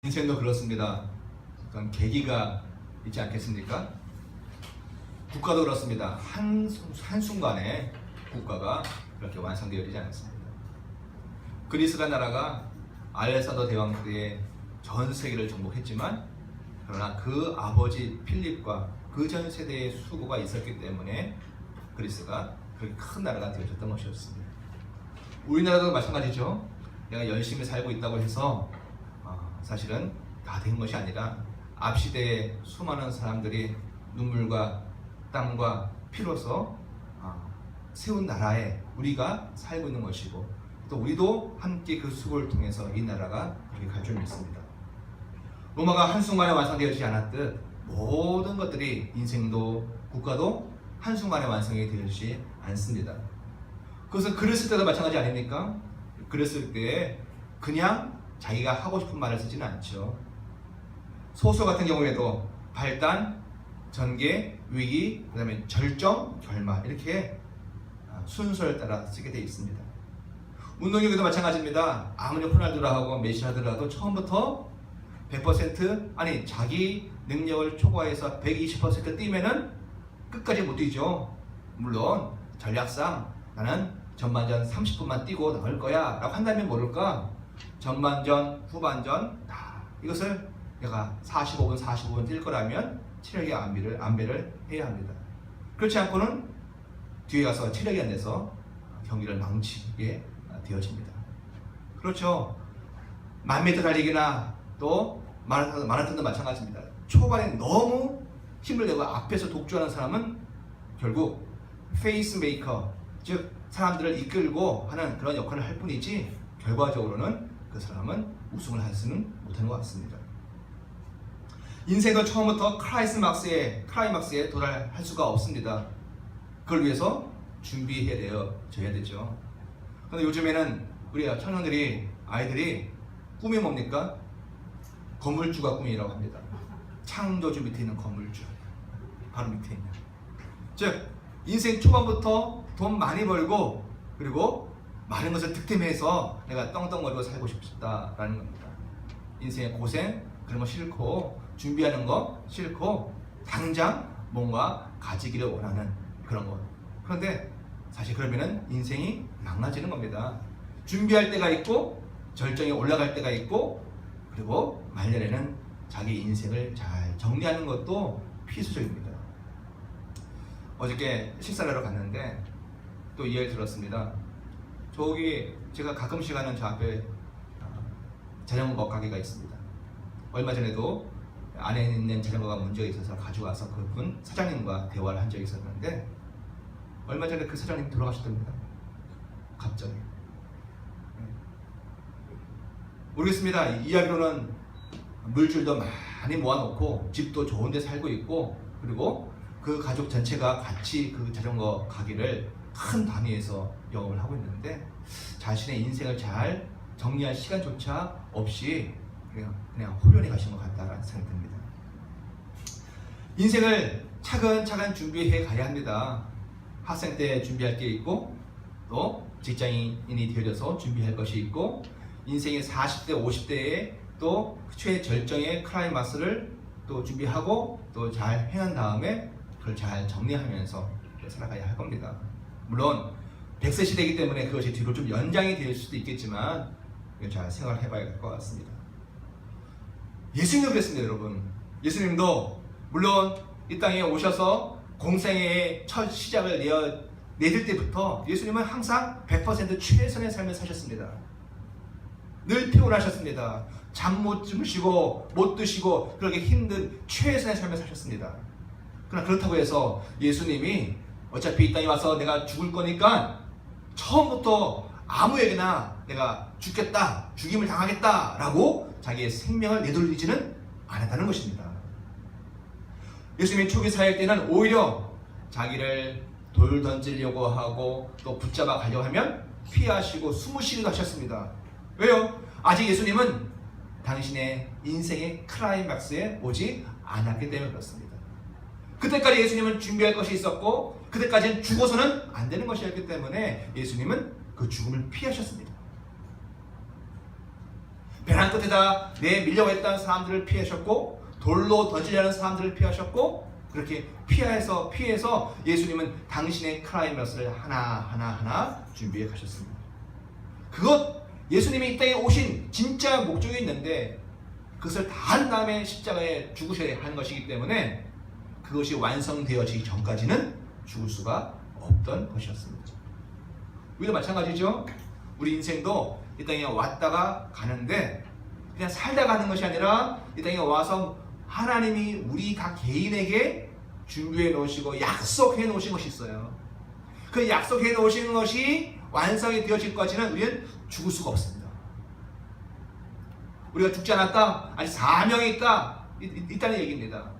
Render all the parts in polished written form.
인생도 그렇습니다. 어떤 계기가 있지 않겠습니까? 국가도 그렇습니다. 한순간에 국가가 그렇게 완성되어지지 않았습니다. 그리스가 나라가 알렉산더 대왕 때에 전 세계를 정복했지만, 그러나 그 아버지 필립과 그 전 세대의 수고가 있었기 때문에 그리스가 그렇게 큰 나라가 되어졌던 것이었습니다. 우리나라도 마찬가지죠. 내가 열심히 살고 있다고 해서 사실은 다 된 것이 아니라 앞시대에 수많은 사람들이 눈물과 땀과 피로서 세운 나라에 우리가 살고 있는 것이고, 또 우리도 함께 그 수고를 통해서 이 나라가 그렇게 갈 줄 믿습니다. 로마가 한순간에 완성되어지지 않았듯 모든 것들이, 인생도 국가도 한순간에 완성이 되지 않습니다. 그것은 글을 쓸 때도 마찬가지 아닙니까? 글을 쓸 때 그냥 자기가 하고 싶은 말을 쓰지는 않죠. 소설 같은 경우에도 발단, 전개, 위기, 그 다음에 절정, 결말, 이렇게 순서를 따라 쓰게 되어 있습니다. 운동경기도 마찬가지입니다. 아무리 호날두라하고 메시하더라도 처음부터 100% 아니 자기 능력을 초과해서 120% 뛰면은 끝까지 못 뛰죠. 물론 전략상 나는 전반전 30분만 뛰고 나올 거야 라고 한다면 모를까, 전반전, 후반전 이것을 내가 45분 뛸 거라면 체력의 안배를 해야 합니다. 그렇지 않고는 뒤에 가서 체력이 안 돼서 경기를 망치게 되어집니다. 그렇죠. 1000m 달리기나 또 마라톤도 마찬가지입니다. 초반에 너무 힘을 내고 앞에서 독주하는 사람은 결국 페이스메이커, 즉 사람들을 이끌고 하는 그런 역할을 할 뿐이지, 결과적으로는 그 사람은 우승을 할 수는 못하는 것 같습니다. 인생도 처음부터 클라이막스에 도달할 수가 없습니다. 그걸 위해서 준비해야 되죠. 그런데 요즘에는 우리 청년들이, 아이들이 꿈이 뭡니까? 건물주가 꿈이라고 합니다. 창조주 밑에 있는 건물주, 바로 밑에 있는. 즉 인생 초반부터 돈 많이 벌고, 그리고 많은 것을 득템해서 내가 떵떵거리고 살고 싶다라는 겁니다. 인생의 고생 그런 거 싫고, 준비하는 거 싫고, 당장 뭔가 가지기를 원하는 그런 것. 그런데 사실 그러면은 인생이 망가지는 겁니다. 준비할 때가 있고, 절정에 올라갈 때가 있고, 그리고 말년에는 자기 인생을 잘 정리하는 것도 필수적입니다. 어저께 식사를 하러 갔는데 또 이야기를 들었습니다. 저기 제가 가끔씩 하는 저 앞에 자전거 가게가 있습니다. 얼마 전에도 안에 있는 자전거가 문제가 있어서 가져와서 그분 사장님과 대화를 한 적이 있었는데, 얼마 전에 그 사장님이 돌아가셨답니다. 갑자기. 모르겠습니다. 이야기로는 물줄도 많이 모아놓고 집도 좋은 데 살고 있고, 그리고 그 가족 전체가 같이 그 자전거 가게를 큰 단위에서 영업을 하고 있는데, 자신의 인생을 잘 정리할 시간조차 없이 그냥 홀연히 가신 것 같다라는 생각이 듭니다. 인생을 차근차근 준비해 가야 합니다. 학생 때 준비할 게 있고, 또 직장인이 되어서 준비할 것이 있고, 인생의 40대, 50대에 또 최절정의 클라이막스를 또 준비하고 또 잘 해난 다음에 그걸 잘 정리하면서 살아가야 할 겁니다. 물론 100세 시대이기 때문에 그것이 뒤로 좀 연장이 될 수도 있겠지만, 잘 생각을 해봐야 할 것 같습니다. 예수님도 그랬습니다, 여러분. 예수님도 물론 이 땅에 오셔서 공생애의 첫 시작을 내딜 때부터 예수님은 항상 100% 최선의 삶을 사셨습니다. 늘 피곤하셨습니다. 잠 못 주무시고 못 드시고 그렇게 힘든 최선의 삶을 사셨습니다. 그러나 그렇다고 해서 예수님이 어차피 이 땅에 와서 내가 죽을 거니까 처음부터 아무에게나 내가 죽겠다, 죽임을 당하겠다라고 자기의 생명을 내돌리지는 않았다는 것입니다. 예수님이 초기 사역 때는 오히려 자기를 돌 던지려고 하고 또 붙잡아 가려고 하면 피하시고 숨으시기도 하셨습니다. 왜요? 아직 예수님은 당신의 인생의 클라이막스에 오지 않았기 때문에 그렇습니다. 그때까지 예수님은 준비할 것이 있었고, 그때까지는 죽어서는 안 되는 것이었기 때문에 예수님은 그 죽음을 피하셨습니다. 벼랑 끝에다 내밀려고 했던 사람들을 피하셨고, 돌로 던지려는 사람들을 피하셨고, 그렇게 피해서 예수님은 당신의 클라이맥스를 하나 준비해 가셨습니다. 그것, 예수님이 이 땅에 오신 진짜 목적이 있는데 그것을 다 한 다음에 십자가에 죽으셔야 하는 것이기 때문에 그것이 완성되어지기 전까지는 죽을 수가 없던 것이었습니다. 우리도 마찬가지죠. 우리 인생도 이 땅에 왔다가 가는데 그냥 살다 가는 것이 아니라 이 땅에 와서 하나님이 우리 각 개인에게 준비해 놓으시고 약속해 놓으신 것이 있어요. 그 약속해 놓으신 것이 완성이 되어질까지는 우리는 죽을 수가 없습니다. 우리가 죽지 않았다? 아니 사명이 있다는 얘기입니다.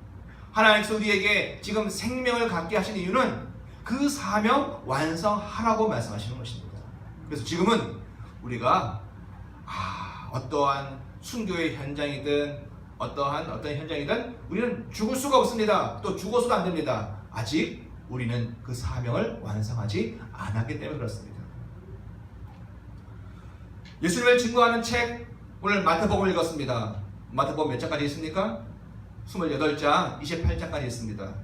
하나님께서 우리에게 지금 생명을 갖게 하신 이유는 그 사명 완성하라고 말씀하시는 것입니다. 그래서 지금은 우리가 어떠한 순교의 현장이든 어떤 현장이든 우리는 죽을 수가 없습니다. 또 죽어서도 안 됩니다. 아직 우리는 그 사명을 완성하지 않았기 때문에 그렇습니다. 예수님을 증거하는 책, 오늘 마태복음을 읽었습니다. 마태복음 몇 장까지 있습니까? 28장, 28장까지 있습니다.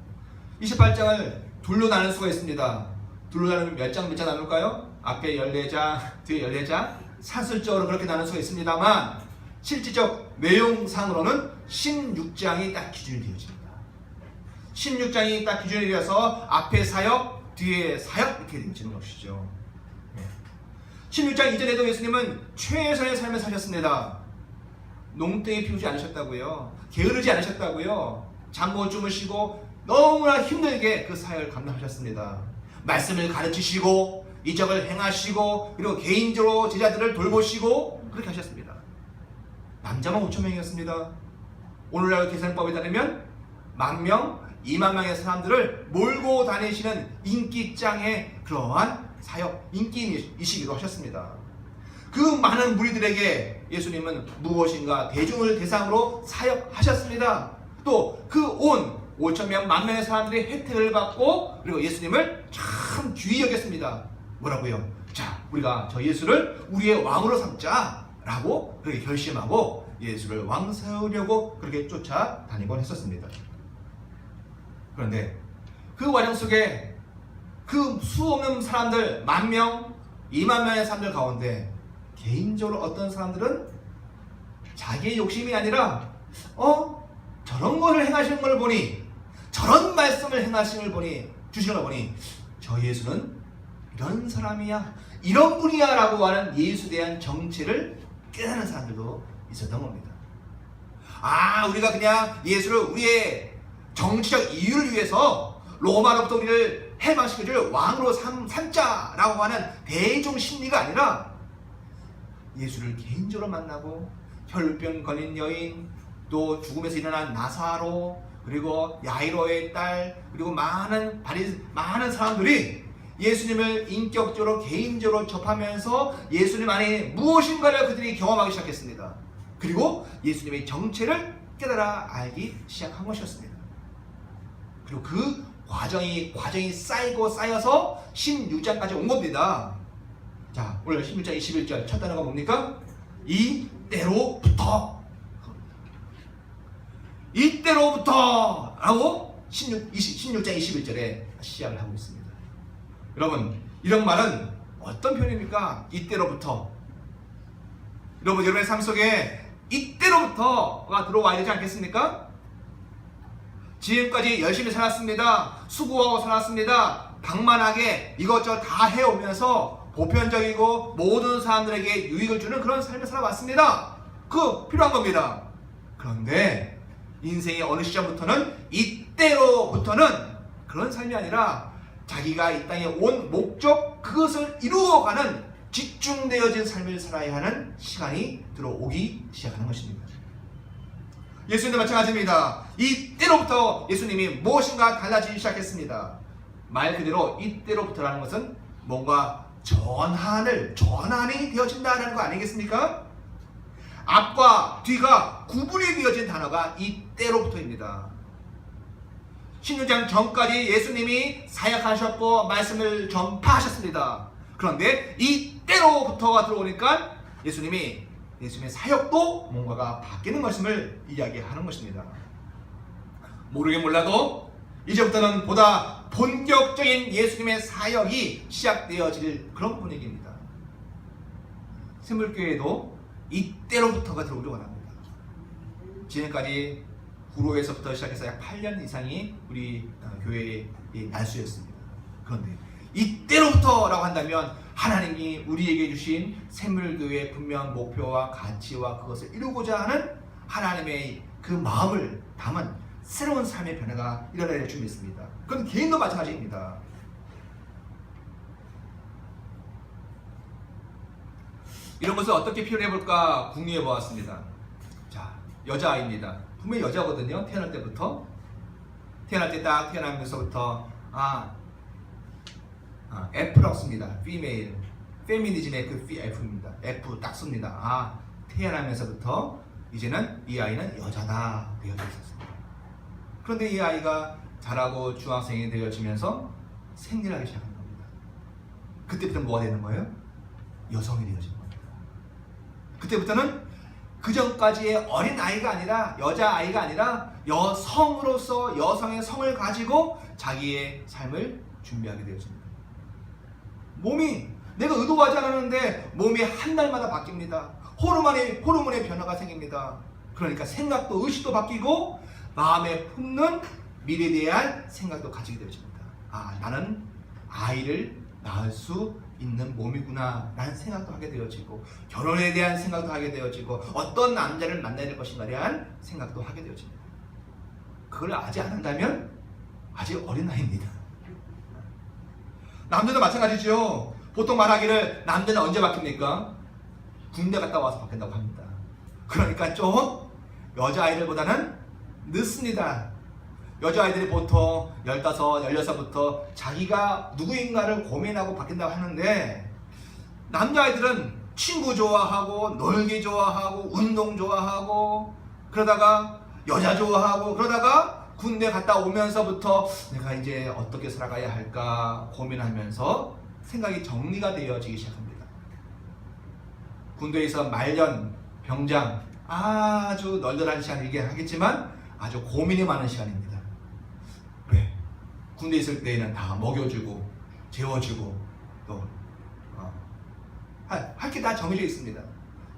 28장을 둘로 나눌 수가 있습니다. 둘로 나누면 몇 장 나눌까요? 앞에 14장, 뒤에 14장, 사슬적으로 그렇게 나눌 수가 있습니다만 실질적 내용상으로는 16장이 딱 기준이 되어집니다. 16장이 딱 기준이 되어서 앞에 사역, 뒤에 사역 이렇게 되어지는 것이죠. 16장 이전에도 예수님은 최선의 삶을 사셨습니다. 농땡이 피우지 않으셨다고요. 게으르지 않으셨다고요. 잠 못 주무시고 너무나 힘들게 그 사역을 감당하셨습니다. 말씀을 가르치시고 이적을 행하시고 그리고 개인적으로 제자들을 돌보시고 그렇게 하셨습니다. 남자만 5,000명이었습니다. 오늘날 계산법에 따르면 10,000명, 20,000명의 사람들을 몰고 다니시는 인기짱의 그러한 사역, 인기이시기도 하셨습니다. 그 많은 무리들에게 예수님은 무엇인가 대중을 대상으로 사역하셨습니다. 또 그 온 5,000명, 10,000명의 사람들이 혜택을 받고 그리고 예수님을 참 귀히 여겼습니다. 뭐라고요? 자, 우리가 저 예수를 우리의 왕으로 삼자라고 그렇게 결심하고 예수를 왕 세우려고 그렇게 쫓아다니곤 했었습니다. 그런데 그 과정 속에 그 수없는 사람들, 10,000명, 20,000명의 사람들 가운데 개인적으로 어떤 사람들은 자기의 욕심이 아니라 저런 것을 행하시는 걸 보니, 저런 말씀을 행하시는 걸 보니, 주시는 걸 보니 저 예수는 이런 사람이야, 이런 분이야 라고 하는 예수에 대한 정체를 깨닫는 사람들도 있었던 겁니다. 우리가 그냥 예수를 우리의 정치적 이유를 위해서 로마로부터 우리를 해방시켜줄 왕으로 삼자라고 하는 대중 심리가 아니라 예수를 개인적으로 만나고 혈병 걸린 여인, 또 죽음에서 일어난 나사로, 그리고 야이로의 딸, 그리고 많은 사람들이 예수님을 인격적으로 개인적으로 접하면서 예수님 안에 무엇인가를 그들이 경험하기 시작했습니다. 그리고 예수님의 정체를 깨달아 알기 시작한 것이었습니다. 그리고 그 과정이 쌓여서 16장까지 온 겁니다. 자, 오늘 16장 21절 첫 단어가 뭡니까? 이때로부터 라고 16장 21절에 시작을 하고 있습니다. 여러분, 이런 말은 어떤 표현입니까? 이때로부터. 여러분의 삶 속에 이때로부터가 들어와야 되지 않겠습니까? 지금까지 열심히 살았습니다. 수고하고 살았습니다. 방만하게 이것저것 다 해오면서 보편적이고 모든 사람들에게 유익을 주는 그런 삶을 살아왔습니다. 그거 필요한 겁니다. 그런데 인생의 어느 시점부터는 이때로부터는 그런 삶이 아니라 자기가 이 땅에 온 목적, 그것을 이루어가는 집중되어진 삶을 살아야 하는 시간이 들어오기 시작하는 것입니다. 예수님도 마찬가지입니다. 이때로부터 예수님이 무엇인가 달라지기 시작했습니다. 말 그대로 이때로부터라는 것은 뭔가 전환이 되어진다는 거 아니겠습니까? 앞과 뒤가 구분이 되어진 단어가 이때로부터입니다. 16장 전까지 예수님이 사역하셨고 말씀을 전파하셨습니다. 그런데 이때로부터가 들어오니까 예수님이 예수님의 사역도 뭔가가 바뀌는 것임을 이야기하는 것입니다. 모르긴 몰라도 이제부터는 보다 본격적인 예수님의 사역이 시작되어질 그런 분위기입니다. 샘물교회도 이때로부터가 들어오길 원합니다. 지금까지 구로에서부터 시작해서 약 8년 이상이 우리 교회의 날수였습니다. 그런데 이때로부터라고 한다면 하나님이 우리에게 주신 샘물교회의 분명한 목표와 가치와 그것을 이루고자 하는 하나님의 그 마음을 담은 새로운 삶의 변화가 일어나야 될 줄 믿습니다. 그건 개인도 마찬가지입니다. 이런 것을 어떻게 표현해 볼까 궁리해 보았습니다. 자, 여자아이입니다. 분명히 여자거든요. 태어날 때부터. 태어날 때 딱 태어나면서부터 F라고 씁니다. female. 페미니즘의 그 F입니다. F 딱 씁니다. 태어나면서부터 이제는 이 아이는 여자다 되어져 있었습니다. 그런데 이 아이가 자라고 중학생이 되어지면서 생리하기 시작한 겁니다. 그때부터 뭐가 되는 거예요? 여성이 되어지는 겁니다. 그때부터는 그 전까지의 어린 아이가 아니라 여자 아이가 아니라 여성으로서 여성의 성을 가지고 자기의 삶을 준비하게 되어집니다. 몸이 내가 의도하지 않았는데 몸이 한 달마다 바뀝니다. 호르몬의 변화가 생깁니다. 그러니까 생각도 의식도 바뀌고 마음에 품는 미래에 대한 생각도 가지게 되어집니다. 나는 아이를 낳을 수 있는 몸이구나 라는 생각도 하게 되어지고 결혼에 대한 생각도 하게 되어지고 어떤 남자를 만나야 될 것인가에 대한 생각도 하게 되어집니다. 그걸 아직 안 한다면 아직 어린아이입니다. 남자도 마찬가지죠. 보통 말하기를 남자는 언제 바뀝니까? 군대 갔다 와서 바뀐다고 합니다. 그러니까 좀 여자아이들보다는 늦습니다. 여자아이들이 보통 15, 16부터 자기가 누구인가를 고민하고 바뀐다고 하는데 남자아이들은 친구 좋아하고 놀기 좋아하고 운동 좋아하고 그러다가 여자 좋아하고 그러다가 군대 갔다 오면서부터 내가 이제 어떻게 살아가야 할까 고민하면서 생각이 정리가 되어지기 시작합니다. 군대에서 말년, 병장 아주 널널한 시간이긴 하겠지만 아주 고민이 많은 시간입니다. 왜? 군대 있을 때에는 다 먹여주고 재워주고 또 할 게 다 정해져 있습니다.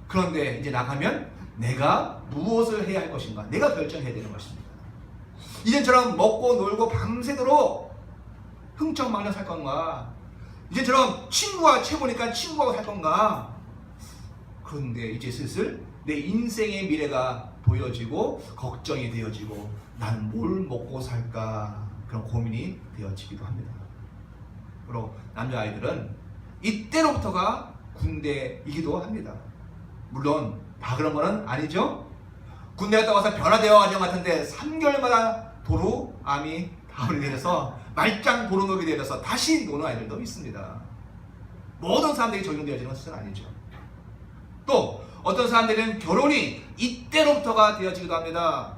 그런데 이제 나가면 내가 무엇을 해야 할 것인가 내가 결정해야 되는 것입니다. 이전처럼 먹고 놀고 밤새도록 흥청망청 살 건가, 이전처럼 친구가 최고니까 친구하고 살 건가. 그런데 이제 슬슬 내 인생의 미래가 보여지고 걱정이 되어지고 나는 뭘 먹고 살까 그런 고민이 되어지기도 합니다. 그리고 남자아이들은 이때로부터가 군대이기도 합니다. 물론 다 그런 거는 아니죠. 군대 갔다 와서 변화되어가지고 같은데 3개월마다 도루암이 다운이 되어서 말짱 도루묵이 되어서 다시 노는 아이들도 있습니다. 모든 사람들이 적용되어지는 것은 아니죠. 또 어떤 사람들은 결혼이 이때로부터가 되어지기도 합니다.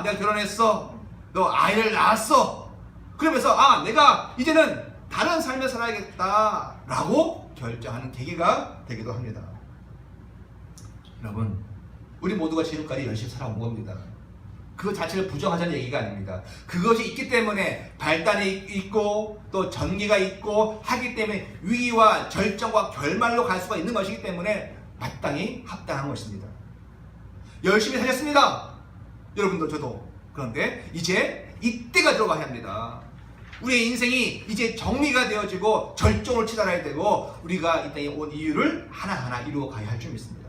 내가 결혼했어. 너 아이를 낳았어. 그러면서 내가 이제는 다른 삶을 살아야겠다 라고 결정하는 계기가 되기도 합니다. 여러분, 우리 모두가 지금까지 열심히 살아온 겁니다. 그것 자체를 부정하자는 얘기가 아닙니다. 그것이 있기 때문에 발단이 있고 또 전개가 있고 하기 때문에 위기와 절정과 결말로 갈 수가 있는 것이기 때문에 마땅히 합당한 것입니다. 열심히 살렸습니다. 여러분도 저도. 그런데 이제 이때가 들어가야 합니다. 우리의 인생이 이제 정리가 되어지고 절정을 치달아야 되고 우리가 이 땅에 온 이유를 하나하나 이루어 가야 할 줄 믿습니다.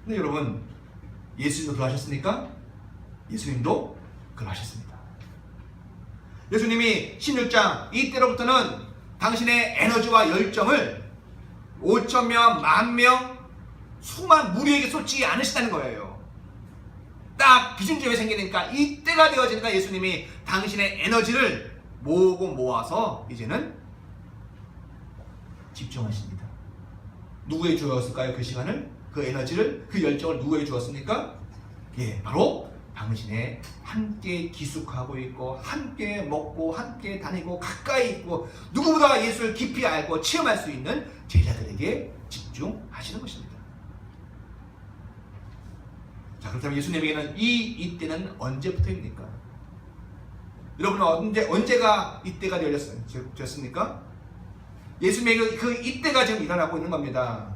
근데 여러분, 예수님도 그러하셨습니까? 예수님도 그러하셨습니다. 예수님이 16장 이때로부터는 당신의 에너지와 열정을 5,000명, 10,000명, 수만 무리에게 쏟지 않으시다는 거예요. 딱 기준점이 생기니까 이때가 되어지니까 예수님이 당신의 에너지를 모으고 모아서 이제는 집중하십니다. 누구에게 주었을까요? 그 시간을? 그 에너지를, 그 열정을 누구에게 주었습니까? 바로 당신의 함께 기숙하고 있고 함께 먹고 함께 다니고 가까이 있고 누구보다 예수를 깊이 알고 체험할 수 있는 제자들에게 집중하시는 것입니다. 자, 그렇다면 예수님에게는 이때는 언제부터입니까? 여러분은 언제가 이때가 되었습니까? 예수님에게 그 이때가 지금 일어나고 있는 겁니다.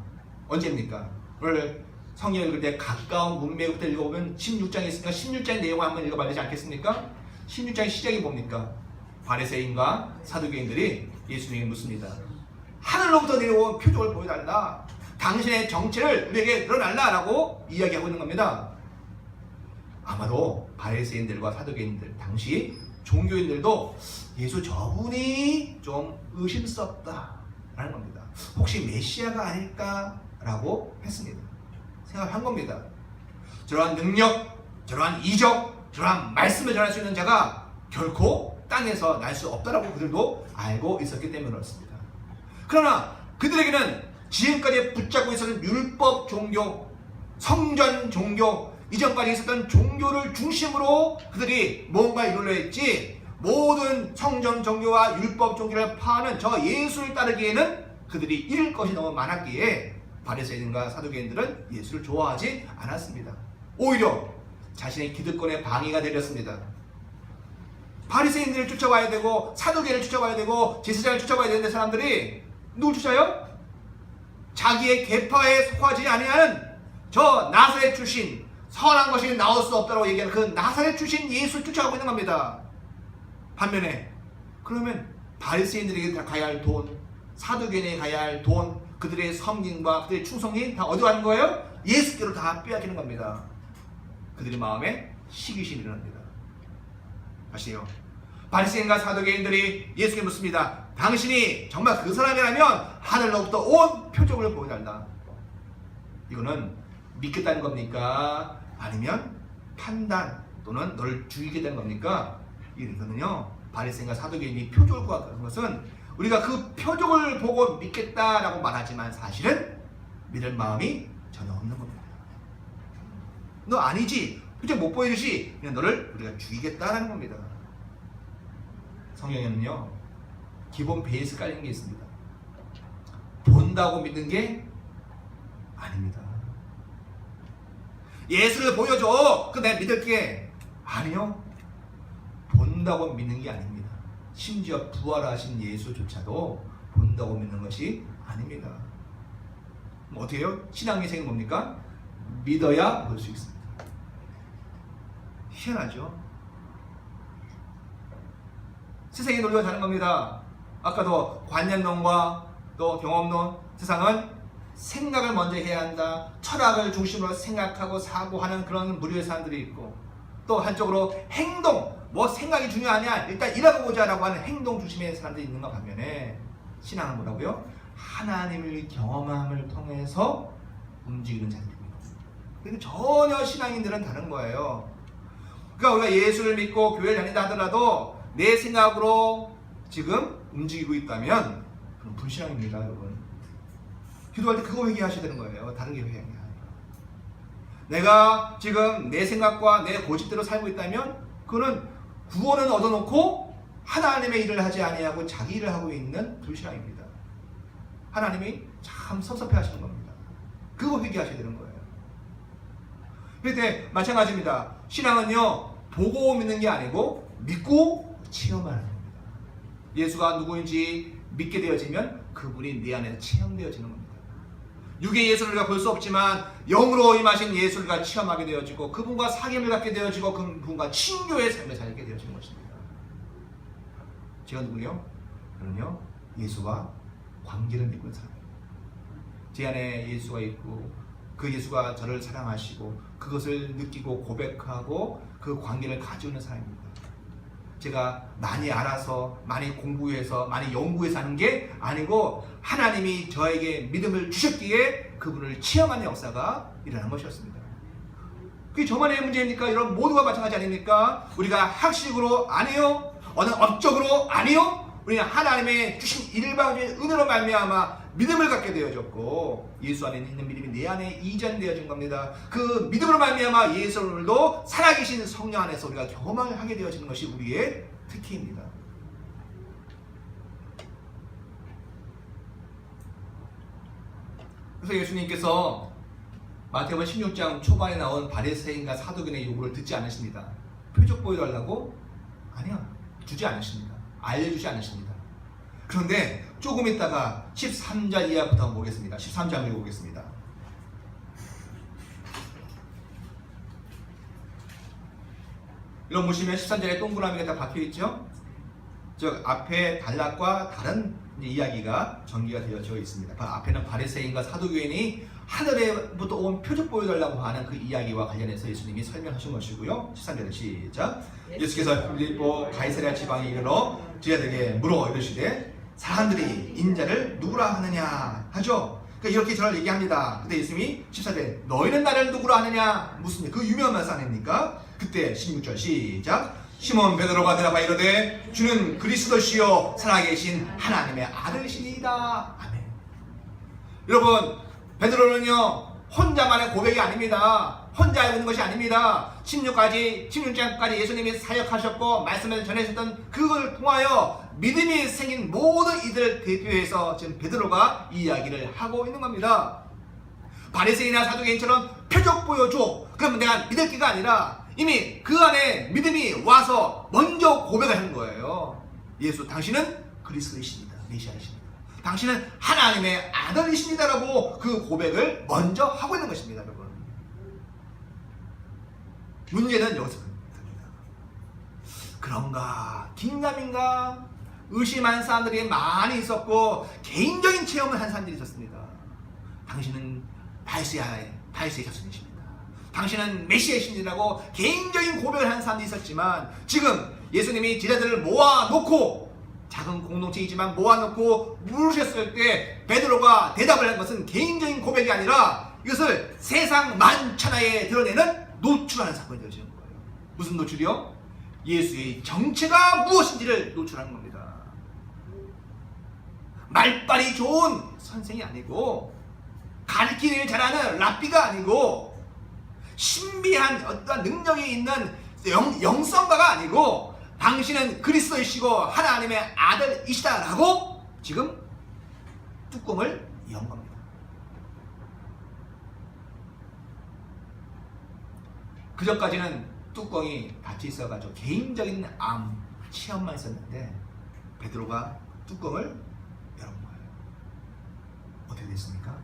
언제입니까? 오늘 성경 읽을 때 가까운 문맥부터 읽어보면 16장에 있으니까 16장의 내용을 한번 읽어봐야 되지 않겠습니까? 16장의 시작이 뭡니까? 바리새인과 사두개인들이 예수님에게 묻습니다. 하늘로부터 내려온 표적을 보여달라. 당신의 정체를 우리에게 드러날라라고 이야기하고 있는 겁니다. 아마도 바리새인들과 사두개인들, 당시 종교인들도 예수 저분이 좀 의심스럽다라는 겁니다. 혹시 메시아가 아닐까라고 했습니다. 생각한 겁니다. 저러한 능력, 저러한 이적, 저러한 말씀을 전할 수 있는 자가 결코 땅에서 날 수 없다라고 그들도 알고 있었기 때문에 그렇습니다. 그러나 그들에게는 지금까지 붙잡고 있었던 율법 종교, 성전 종교, 이전까지 있었던 종교를 중심으로 그들이 뭔가 이루려 했지, 모든 성전 종교와 율법 종교를 파는 저 예수를 따르기에는 그들이 잃을 것이 너무 많았기에 바리새인과 사두개인들은 예수를 좋아하지 않았습니다. 오히려 자신의 기득권에 방해가 되렸습니다. 바리새인들을 쫓아와야 되고 사두개를 쫓아와야 되고 제사장을 쫓아와야 되는데 사람들이 누굴 쫓아요? 자기의 계파에 속하지 아니하는 저 나사렛 출신, 선한 것이 나올 수 없다고 얘기하는 그 나사렛 출신 예수를 쫓아가고 있는 겁니다. 반면에 그러면 바리새인들에게 가야 할 돈, 사두개인에게 가야 할 돈, 그들의 섬김과 그들의 충성이 다 어디 가는 거예요? 예수께로 다 빼앗기는 겁니다. 그들의 마음에 시기심이 일어납니다. 다시요. 바리새인과 사두개인들이 예수께 묻습니다. 당신이 정말 그 사람이라면 하늘로부터 온 표적을 보여달라. 이거는 믿겠다는 겁니까? 아니면 판단 또는 너를 죽이겠다는 겁니까? 이거는요, 바리새인과 사두개인이 표적을 구하는 것은 우리가 그 표적을 보고 믿겠다라고 말하지만 사실은 믿을 마음이 전혀 없는 겁니다. 너 아니지, 표적 못 보여주시, 그냥 너를 우리가 죽이겠다라는 겁니다. 성경에는요, 기본 베이스 깔린 게 있습니다. 본다고 믿는 게 아닙니다. 예수를 보여줘, 그 내가 믿을게. 아니요, 본다고 믿는 게 아닙니다. 심지어 부활하신 예수조차도 본다고 믿는 것이 아닙니다. 어떻게 해요? 신앙의 생은 뭡니까? 믿어야 볼 수 있습니다. 희한하죠? 세상의 논리가 다른 겁니다. 아까도 관념론과 또 경험론, 세상은 생각을 먼저 해야 한다, 철학을 중심으로 생각하고 사고하는 그런 무리의 사람들이 있고, 또 한쪽으로 행동, 뭐 생각이 중요하냐, 일단 일하고 보자라고 하는 행동 중심의 사람들이 있는가 반면에 신앙은 뭐라고요? 하나님을 경험함을 통해서 움직이는 자들입니다. 그리고 전혀 신앙인들은 다른 거예요. 그러니까 우리가 예수를 믿고 교회를 다닌다 하더라도 내 생각으로 지금 움직이고 있다면 그건 불신앙입니다, 여러분. 기도할 때 그거 회개하셔야 되는 거예요. 다른 게 회개가 아니라. 내가 지금 내 생각과 내 고집대로 살고 있다면 그거는 구원은 얻어놓고 하나님의 일을 하지 아니하고 자기 일을 하고 있는 불신앙입니다. 하나님이 참 섭섭해 하시는 겁니다. 그거 회개하셔야 되는 거예요. 그런데 마찬가지입니다. 신앙은요, 보고 믿는 게 아니고 믿고 체험하는 겁니다. 예수가 누구인지 믿게 되어지면 그분이 내 안에서 체험되어지는 겁니다. 육의 예수를 우리가 볼 수 없지만 영으로 임하신 예수를 우리가 체험하게 되어지고 그분과 사귐을 갖게 되어지고 그분과 친교의 삶을 살게 되어지는 것입니다. 제가 누구요? 저는요, 예수와 관계를 믿고 있는 사람입니다. 제 안에 예수가 있고 그 예수가 저를 사랑하시고 그것을 느끼고 고백하고 그 관계를 가지고 있는 사람입니다. 제가 많이 알아서 많이 공부해서 많이 연구해서 하는 게 아니고 하나님이 저에게 믿음을 주셨기에 그분을 체험하는 역사가 일어난 것이었습니다. 그게 저만의 문제입니까? 여러분 모두가 마찬가지 아닙니까? 우리가 학식으로 아니요, 어느 업적으로 아니요, 우리는 하나님의 주신 일방적인 은혜로 말미암아 믿음을 갖게 되어졌고 예수 안에 있는 믿음이 내 안에 이전되어진 겁니다. 그 믿음으로 말미암아 예수를도 살아계신 성령 안에서 우리가 경험을 하게 되어지는 것이 우리의 특기입니다. 그래서 예수님께서 마태복음 16장 초반에 나온 바리새인과 사두개인의 요구를 듣지 않으십니다. 표적 보여달라고? 아니요, 주지 않으십니다. 알려주지 않으십니다. 그런데 조금 있다가 13절 이하부터 보겠습니다. 13절 읽어보겠습니다. 이런 보시면 13절에 동그라미가 다 박혀있죠? 즉 앞에 단락과 다른 이야기가 전개가 되어져 있습니다. 앞에는 바리새인과 사두개인이 하늘에부터 온 표적 보여달라고 하는 그 이야기와 관련해서 예수님이 설명하신 것이고요. 13절에 시작. 예수께서 빌립보 가이사랴 지방에 이르러 제자들에게 물어 이르시되 사람들이 인자를 누구라 하느냐 하죠. 그러니까 이렇게 저를 얘기합니다. 근데 예수님이 14절에 너희는 나를 누구라 하느냐 묻습니다. 그 유명한 말씀 아닙니까? 그때 16절 시작. 시몬 베드로가 대답하여 이르되 주는 그리스도시요 살아계신 하나님의 아들이시니이다. 아멘. 여러분, 베드로는요 혼자만의 고백이 아닙니다. 혼자 알고 있는 것이 아닙니다. 16장까지 예수님이 사역하셨고 말씀을 전해주셨던 그걸 통하여 믿음이 생긴 모든 이들을 대표해서 지금 베드로가 이야기를 하고 있는 겁니다. 바리새인이나 사두개인처럼 표적 보여줘, 그러면 내가 믿을 게가 아니라 이미 그 안에 믿음이 와서 먼저 고백을 하는 거예요. 예수, 당신은 그리스도이십니다. 메시아이십니다. 당신은 하나님의 아들이십니다라고 그 고백을 먼저 하고 있는 것입니다, 여러분. 문제는 여기서 듭니다. 그런가, 긴가민가 의심한 사람들이 많이 있었고 개인적인 체험을 한 사람들이 있었습니다. 당신은 바리새의 자손이십니다. 당신은 메시아이십니다라고 개인적인 고백을 한 사람도 있었지만 지금 예수님이 제자들을 모아놓고 작은 공동체이지만 모아놓고 물으셨을 때 베드로가 대답을 한 것은 개인적인 고백이 아니라 이것을 세상 만천하에 드러내는 노출하는 사건이 되어지는 거예요. 무슨 노출이요? 예수의 정체가 무엇인지를 노출하는 겁니다. 말빨이 좋은 선생이 아니고 가르치기를 잘하는 랍비가 아니고 신비한 어떤 능력이 있는 영성가가 아니고 당신은 그리스도이시고 하나님의 아들이시다라고 지금 뚜껑을 연 겁니다. 그전까지는 뚜껑이 닫혀 있어가지고 개인적인 체험만 있었는데 베드로가 뚜껑을 열은 거예요. 어떻게 됐습니까?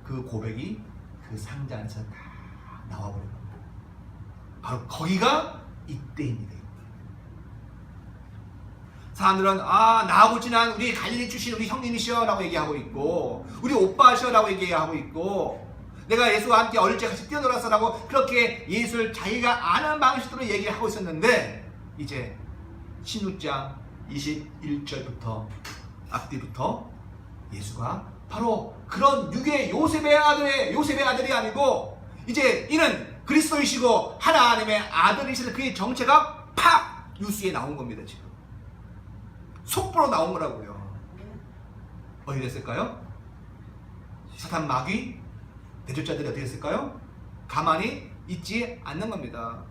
그 고백이 그 상자 안에서 다 나와버린 겁니다. 바로 거기가 이때입니다. 사람들은 나하고 친한 우리 갈릴리 출신 우리 형님이시여 라고 얘기하고 있고 우리 오빠시여 라고 얘기하고 있고 내가 예수와 함께 어릴 때 같이 뛰어놀았어 라고 그렇게 예수를 자기가 아는 방식으로 얘기를 하고 있었는데 이제 16장 21절부터 앞뒤부터 예수가 바로 그런 육의 요셉의 아들이 아니고 이제 이는 그리스도이시고 하나님의 아들이시는 그의 정체가 팍 뉴스에 나온 겁니다. 지금 속보로 나온 거라고요. 어디 됐을까요? 사탄 마귀 대적자들이 어떻게 했을까요? 가만히 있지 않는 겁니다.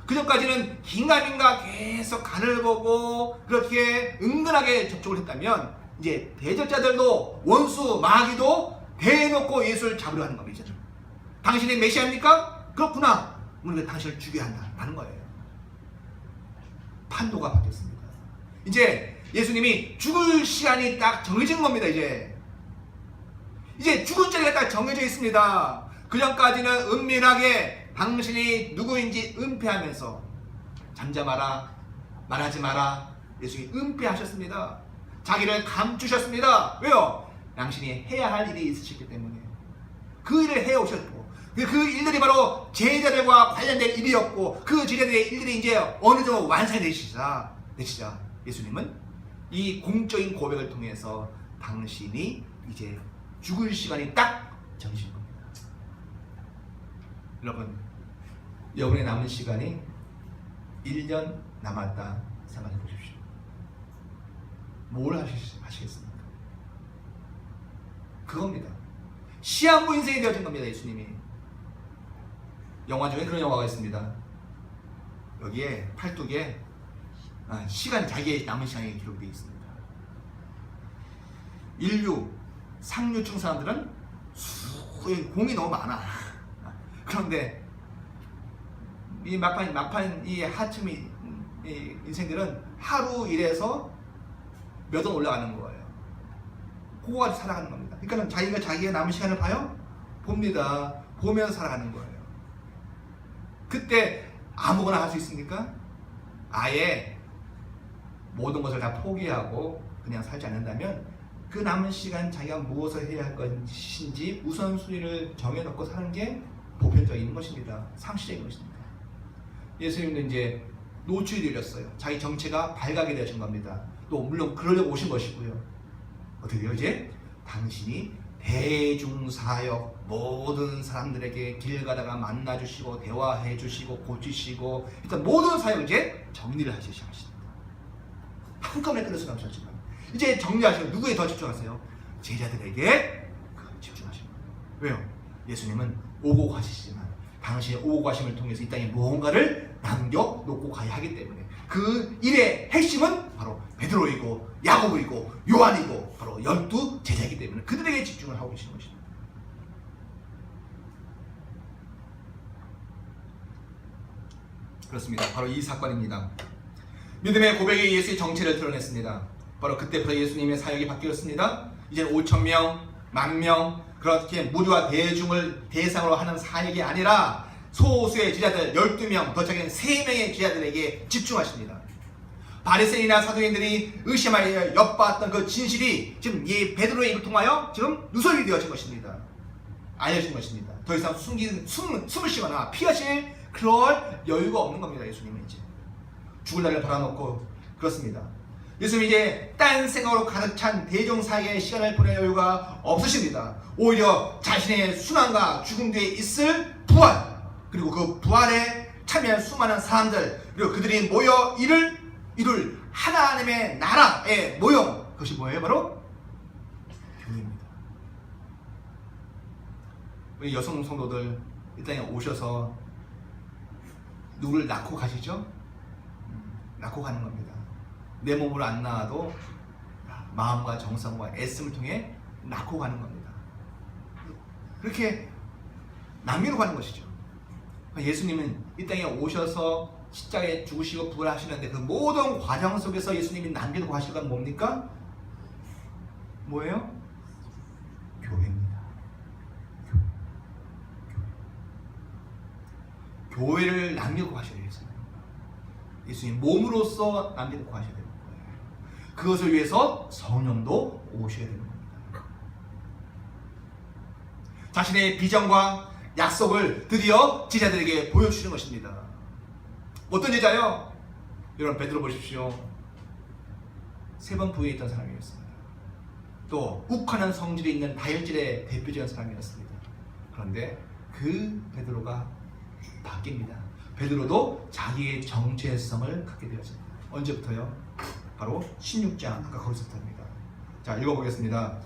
그전까지는 긴가민가 계속 간을 보고 그렇게 은근하게 접촉을 했다면 이제 대적자들도 원수 마귀도 대놓고 예수를 잡으려 하는 겁니다. 이제는. 당신이 메시아입니까? 그렇구나. 우리가 당신을 죽여야 한다는 거예요. 판도가 바뀌었습니다. 이제 예수님이 죽을 시간이 딱 정해진 겁니다. 이제 죽을 자리가 딱 정해져 있습니다. 그전까지는 은밀하게 당신이 누구인지 은폐하면서 잠잠하라, 말하지 마라. 예수님이 은폐하셨습니다. 자기를 감추셨습니다. 왜요? 당신이 해야 할 일이 있으셨기 때문에 그 일을 해오셨고 그 일들이 바로 제자들과 관련된 일이었고 그 제자들의 일들이 이제 어느 정도 완성이 되시자 예수님은 이 공적인 고백을 통해서 당신이 이제 죽을 시간이 딱 정해진 겁니다. 여러분, 여러분의 남은 시간이 1년 남았다 생각해 보십시오. 뭘 하시겠습니까? 그겁니다. 시한부 인생이 되어진 겁니다. 예수님이. 영화 중에 그런 영화가 있습니다. 여기에 팔뚝에 자기의 남은 시간이 기록되어 있습니다. 인류 상류층 사람들은 공이 너무 많아. 그런데 이 막판 이 하층 이 인생들은 하루 일해서 몇 원 올라가는 거예요. 그거 가지고 살아가는 겁니다. 그러니까 자기가 자기의 남은 시간을 봐요? 봅니다. 보면서 살아가는 거예요. 그때 아무거나 할 수 있습니까? 아예 모든 것을 다 포기하고 그냥 살지 않는다면 그 남은 시간 자기가 무엇을 해야 할 것인지 우선순위를 정해놓고 사는 게 보편적인 것입니다. 상식적인 것입니다. 예수님도 이제 노출이 되었어요. 자기 정체가 밝게 되어진 겁니다. 또 물론 그러려고 오신 것이고요. 어떻게 돼요? 이제 당신이 대중사역 모든 사람들에게 길 가다가 만나주시고 대화해주시고 고치시고 일단 모든 사역을 이제 정리를 하시기 시작하십니다. 한꺼번에 끊을 수는 없었지만 이제 정리하시고 누구에 더 집중하세요? 제자들에게 집중하시는 거예요. 왜요? 예수님은 오고 가시지만 당신의 오고 가심을 통해서 이 땅에 무언가를 남겨놓고 가야 하기 때문에 그 일의 핵심은 바로 베드로이고 야고보이고 요한이고 바로 12 제자이기 때문에 그들에게 집중을 하고 계시는 것입니다. 그렇습니다. 바로 이 사건입니다. 믿음의 고백이 예수의 정체를 드러냈습니다. 바로 그때부터 예수님의 사역이 바뀌었습니다. 이제 5,000명, 10,000명 그렇게 무리와 대중을 대상으로 하는 사역이 아니라 소수의 제자들 12명, 더 작은 3명의 제자들에게 집중하십니다. 바리새인이나 사두개인들이 의심하여 엿봤던 그 진실이 지금 이 베드로의 입을 통하여 지금 누설이 되어진 것입니다. 알려진 것입니다. 더 이상 숨을 쉬거나 피하실 그럴 여유가 없는 겁니다. 예수님은 이제 죽을 날을 바라놓고 그렇습니다. 예수님이 이제 딴 생각으로 가득 찬 대종사역의 시간을 보낼 여유가 없으십니다. 오히려 자신의 순환과 죽음 뒤에 있을 부활, 그리고 그 부활에 참여한 수많은 사람들, 그리고 그들이 모여 이룰 하나님의 나라의 모형, 그것이 뭐예요? 바로 교회입니다. 우리 여성 성도들 이 땅에 오셔서 누구를 낳고 가시죠? 낳고 가는 겁니다. 내 몸으로 안 낳아도 마음과 정성과 애씀을 통해 낳고 가는 겁니다. 그렇게 남기로 가는 것이죠. 예수님은 이 땅에 오셔서 십자가에 죽으시고 부활하시는데 그 모든 과정 속에서 예수님이 남기고 가실 건 뭡니까? 뭐예요? 교회입니다. 교회를 남기고 가셔야 돼요. 예수님 몸으로서 남기고 가셔야 되는 거예요. 그것을 위해서 성령도 오셔야 되는 겁니다. 자신의 비전과 약속을 드디어 제자들에게 보여주시는 것입니다. 어떤 제자요? 여러분 베드로 보십시오. 3번 부에 있던 사람이었습니다. 또 욱하는 성질이 있는 다혈질의 대표적인 사람이었습니다. 그런데 그 베드로가 바뀝니다. 베드로도 자기의 정체성을 갖게 되었습니다. 언제부터요? 바로 16장 아까 거기서부터입니다. 자, 읽어보겠습니다.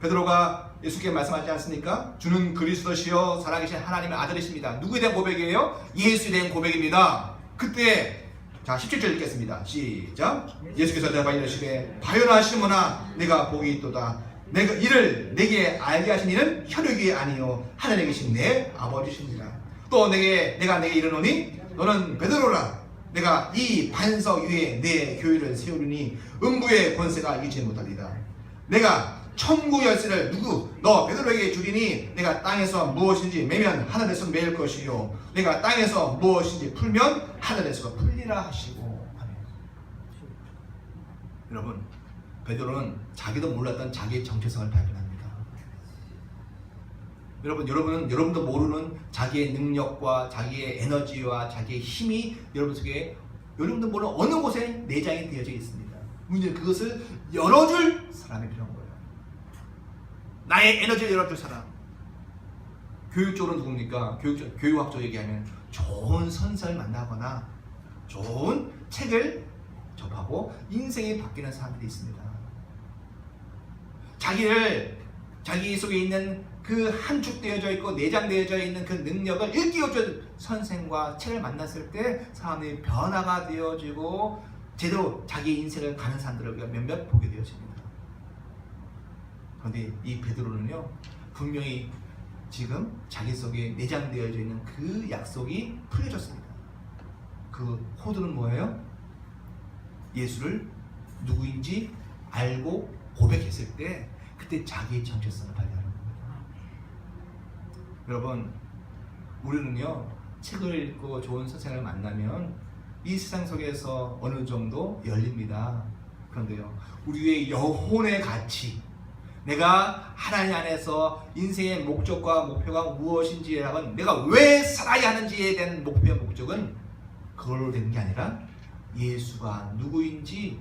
베드로가 예수께 말씀하지 않습니까? 주는 그리스도시요 살아계신 하나님의 아들이십니다. 누구에 대한 고백이에요? 예수에 대한 고백입니다. 그때 자 17절 읽겠습니다. 시작. 예수께서 대답하여 이르시되 바요나시모나 내가 복이 있도다. 내가 이를 내게 알게 하신 이는 혈육이 아니요 하늘에 계신 내 아버지십니다. 또 내가 내게 이르노니 너는 베드로라. 내가 이 반석 위에 내 교회를 세우리니 음부의 권세가 이기지 못하리라. 내가 천국 열쇠를 너 베드로에게 주리니 내가 땅에서 무엇인지 매면 하늘에서 매일 것이요 내가 땅에서 무엇인지 풀면 하늘에서 풀리라 하시고. 여러분 베드로는 자기도 몰랐던 자기의 정체성을 발견합니다. 여러분도 모르는 자기의 능력과 자기의 에너지와 자기의 힘이 여러분 속에 여러분도 모르는 어느 곳에 내장이 되어져 있습니다. 문제는 그것을 열어줄 사람이 필요한 거예요. 나의 에너지를 열어줄 사람. 교육적으로 누굽니까? 교육학적으로 얘기하면 좋은 선생을 만나거나 좋은 책을 접하고 인생이 바뀌는 사람들이 있습니다. 자기 속에 있는 그 함축되어져 있고 내장되어져 있는 그 능력을 일깨워줄 선생과 책을 만났을 때 사람이 변화가 되어지고 제대로 자기 인생을 가는 사람들을 우리가 몇몇 보게 되어집니다. 그런데 이 베드로는요 분명히 지금 자기 속에 내장되어져 있는 그 약속이 풀려졌습니다. 그 코드는 뭐예요? 예수를 누구인지 알고 고백했을 때 그때 자기의 정체성을 발견하는 겁니다. 여러분, 우리는요 책을 읽고 좋은 선생을 만나면 이 세상 속에서 어느 정도 열립니다. 그런데요, 우리의 영혼의 가치, 내가 하나님 안에서 인생의 목적과 목표가 무엇인지라는, 내가 왜 살아야 하는지에 대한 목표와 목적은 그걸로 되는 게 아니라 예수가 누구인지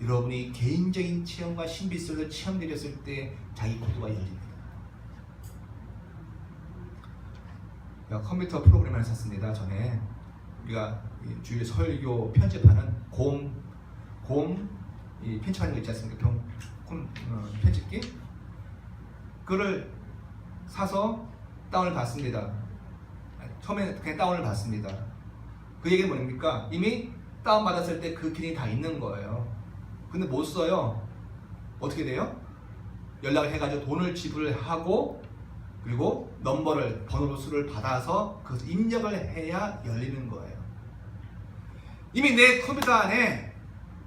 여러분이 개인적인 체험과 신비 속에서 체험드렸을 때 자기 코드가 열립니다. 컴퓨터 프로그램을 샀습니다. 전에 우리가 주일 설교 편집하는 곰 편집하는 거 있지 않습니까? 편집기. 그거를 사서 다운을 받습니다. 처음에 그냥 다운을 받습니다. 그 얘기는 뭡니까? 이미 다운 받았을 때 그 기능이 다 있는 거예요. 근데 못 써요. 어떻게 돼요? 연락을 해가지고 돈을 지불하고 그리고 넘버를, 번호 수를 받아서 그것을 입력을 해야 열리는 거예요. 이미 내 컴퓨터 안에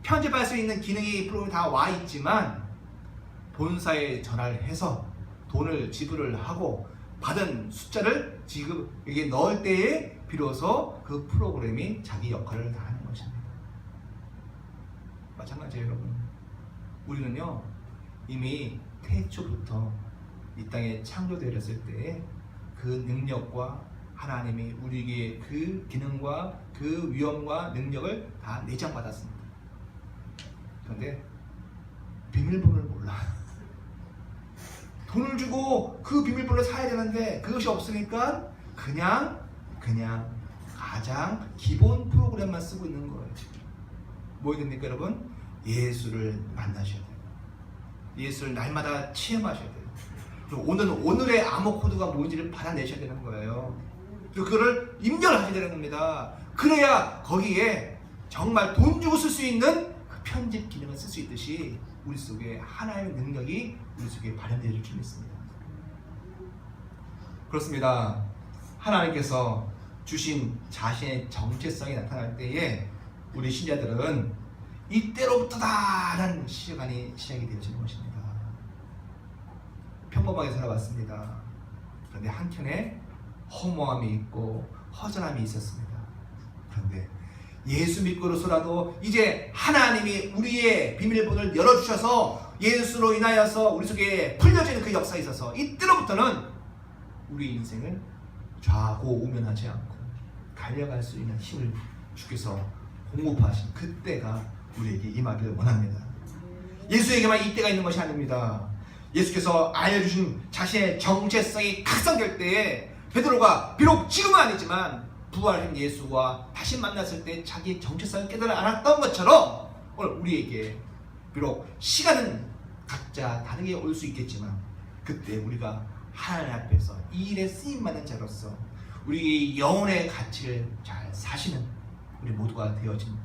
편집할 수 있는 기능이 프로그램이 다 와 있지만 본사에 전화를 해서 돈을 지불을 하고 받은 숫자를 지금 여기에 넣을 때에 비로소 그 프로그램이 자기 역할을 다 하는 것입니다. 마찬가지예요, 여러분. 우리는요 이미 태초부터 이 땅에 창조되었을 때에 그 능력과 하나님이 우리에게 그 기능과 그 위엄과 능력을 다 내장받았습니다. 그런데 비밀번호를 몰라. 돈을 주고 그 비밀번호를 사야 되는데 그것이 없으니까 그냥 가장 기본 프로그램만 쓰고 있는 거예요. 뭐 됩니까, 여러분? 예수를 만나셔야 돼요. 예수를 날마다 체험하셔야 돼요. 오늘의 암호 코드가 뭔지를 받아내셔야 되는 거예요. 그리고 그거를 입력을 하셔야 되는 겁니다. 그래야 거기에 정말 돈 주고 쓸 수 있는 그 편집 기능을 쓸 수 있듯이 우리 속에 하나님의 능력이 우리 속에 발현되어 줄 수 있습니다. 그렇습니다. 하나님께서 주신 자신의 정체성이 나타날 때에 우리 신자들은 이때로부터다라는 시간이 시작이 되어지는 것입니다. 평범하게 살아왔습니다. 그런데 한켠에 허무함이 있고 허전함이 있었습니다. 그런데 예수 믿고로서라도 이제 하나님이 우리의 비밀번호를 열어주셔서 예수로 인하여서 우리 속에 풀려지는 그 역사에 있어서 이때로부터는 우리 인생을 좌고우면하지 않고 달려갈 수 있는 힘을 주께서 공급하신 그때가 우리에게 임하기를 원합니다. 예수에게만 이때가 있는 것이 아닙니다. 예수께서 알려주신 자신의 정체성이 각성될 때에 베드로가 비록 지금은 아니지만 부활한 예수와 다시 만났을 때 자기의 정체성을 깨달아 알았던 것처럼 오늘 우리에게 비록 시간은 각자 다르게 올 수 있겠지만 그때 우리가 하나님 앞에서 이 일에 쓰임받는 자로서 우리 영혼의 가치를 잘 사시는 우리 모두가 되어진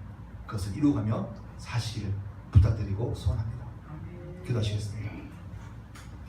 것을 이루어가며 사시기를 부탁드리고 소원합니다. 기도하시겠습니다.